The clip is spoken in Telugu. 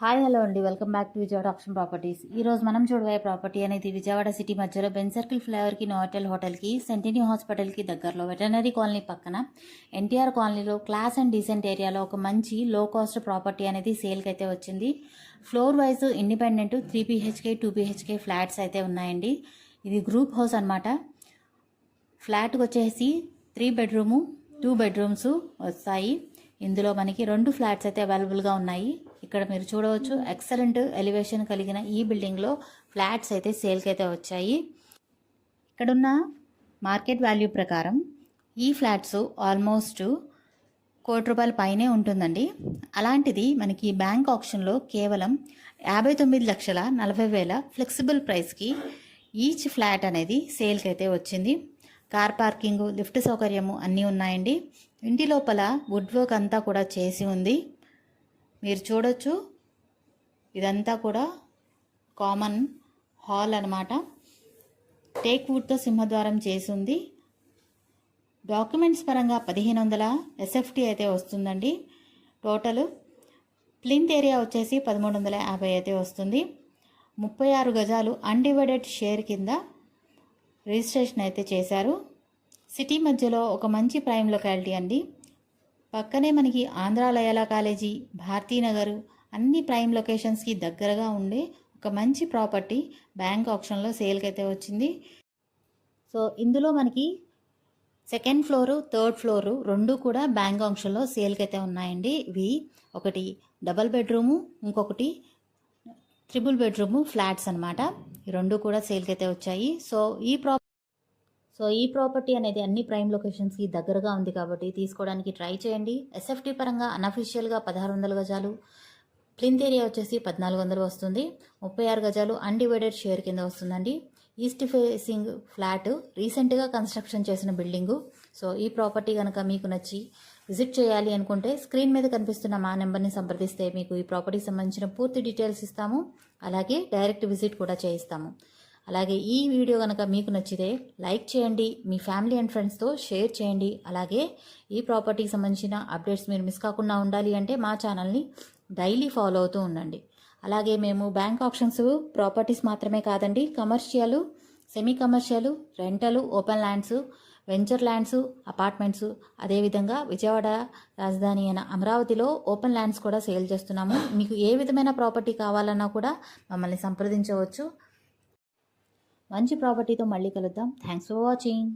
హాయ్ హలో అండి, welcome back to Vijayawada option properties. ఈరోజు మనం చూడబోయే ప్రాపర్టీ అనేది విజయవాడ సిటీ మధ్యలో బెన్ సర్కిల్ ఫ్లైఓవర్కి నోటెల్ హోటల్కి సెంటినీ హాస్పిటల్కి దగ్గరలో వెటర్నరీ కాలనీ పక్కన ఎన్టీఆర్ కాలనీలో క్లాస్ అండ్ డీసెంట్ ఏరియాలో ఒక మంచి లో కాస్ట్ ప్రాపర్టీ అనేది సేల్కి అయితే వచ్చింది. Floor wise independent 3 BHK 2 BHK flats అయితే ఉన్నాయండి. ఇది గ్రూప్ హౌస్ అనమాట. ఫ్లాట్కి వచ్చేసి 3 బెడ్రూము 2 బెడ్రూమ్స్ వస్తాయి. ఇందులో మనకి 2 ఫ్లాట్స్ అయితే అవైలబుల్గా ఉన్నాయి. ఇక్కడ మీరు చూడవచ్చు, ఎక్సలెంట్ ఎలివేషన్ కలిగిన ఈ బిల్డింగ్లో ఫ్లాట్స్ అయితే సేల్కి అయితే వచ్చాయి. ఇక్కడున్న మార్కెట్ వాల్యూ ప్రకారం ఈ ఫ్లాట్స్ ఆల్మోస్ట్ ₹1,00,00,000 పైనే ఉంటుందండి. అలాంటిది మనకి బ్యాంక్ ఆప్షన్లో కేవలం 59,40,000 ఫ్లెక్సిబుల్ ప్రైస్కి ఈచ్ ఫ్లాట్ అనేది సేల్కి అయితే వచ్చింది. కార్ పార్కింగ్, లిఫ్ట్ సౌకర్యము అన్నీ ఉన్నాయండి. ఇంటి లోపల వుడ్ వర్క్ అంతా కూడా చేసి ఉంది. మీరు చూడొచ్చు, ఇదంతా కూడా కామన్ హాల్ అనమాట. టేక్ వుడ్తో సింహద్వారం చేసి ఉంది. డాక్యుమెంట్స్ పరంగా 1,500 SFT అయితే వస్తుందండి. టోటల్ ప్లింత్ ఏరియా వచ్చేసి 1,350 అయితే వస్తుంది. 36 గజాలు అన్డివైడెడ్ షేర్ కింద రిజిస్ట్రేషన్ అయితే చేశారు. సిటీ మధ్యలో ఒక మంచి ప్రైమ్ లొకాలిటీ అండి. పక్కనే మనకి ఆంధ్ర లయోలా కాలేజీ, భారతీనగర్ అన్ని ప్రైమ్ లొకేషన్స్కి దగ్గరగా ఉండే ఒక మంచి ప్రాపర్టీ బ్యాంక్ ఆప్షన్లో సేల్కి అయితే వచ్చింది. సో ఇందులో మనకి సెకండ్ ఫ్లోరు, థర్డ్ ఫ్లోరు రెండు కూడా బ్యాంక్ ఆప్షన్లో సేల్కి అయితే ఉన్నాయండి. ఇవి ఒకటి డబల్ బెడ్రూము, ఇంకొకటి ట్రిపుల్ బెడ్రూము ఫ్లాట్స్ అనమాట. ఈ రెండు కూడా సేల్కి అయితే వచ్చాయి. సో ఈ ప్రాపర్టీ అనేది అన్ని ప్రైమ్ లొకేషన్స్కి దగ్గరగా ఉంది కాబట్టి తీసుకోవడానికి ట్రై చేయండి. SFT పరంగా అన్అఫీషియల్గా 1,600 గజాలు, ప్లింత్ ఏరియా వచ్చేసి 1,400 వస్తుంది. 36 గజాలు అన్డివైడెడ్ షేర్ కింద వస్తుందండి. ఈస్ట్ ఫేసింగ్ ఫ్లాట్, రీసెంట్గా కన్స్ట్రక్షన్ చేసిన బిల్డింగు. సో ఈ ప్రాపర్టీ కనుక మీకు నచ్చి విజిట్ చేయాలి అనుకుంటే స్క్రీన్ మీద కనిపిస్తున్న మా నెంబర్ని సంప్రదిస్తే మీకు ఈ ప్రాపర్టీకి సంబంధించిన పూర్తి డీటెయిల్స్ ఇస్తాము. అలాగే డైరెక్ట్ విజిట్ కూడా చేయిస్తాము. అలాగే ఈ వీడియో కనుక మీకు నచ్చితే లైక్ చేయండి, మీ ఫ్యామిలీ అండ్ ఫ్రెండ్స్తో షేర్ చేయండి. అలాగే ఈ ప్రాపర్టీకి సంబంధించిన అప్డేట్స్ మీరు మిస్ కాకుండా ఉండాలి అంటే మా ఛానల్ని డైలీ ఫాలో అవుతూ ఉండండి. అలాగే మేము బ్యాంక్ ఆప్షన్స్ ప్రాపర్టీస్ మాత్రమే కాదండి, కమర్షియల్, సెమీ కమర్షియల్, రెంటలు, open lands, venture lands, apartments, అదేవిధంగా విజయవాడ రాజధాని అయిన అమరావతిలో ఓపెన్ ల్యాండ్స్ కూడా సేల్ చేస్తున్నాము. మీకు ఏ విధమైన ప్రాపర్టీ కావాలన్నా కూడా మమ్మల్ని సంప్రదించవచ్చు. మంచి ప్రాపర్టీతో మళ్ళీ కలుద్దాం. Thanks for watching.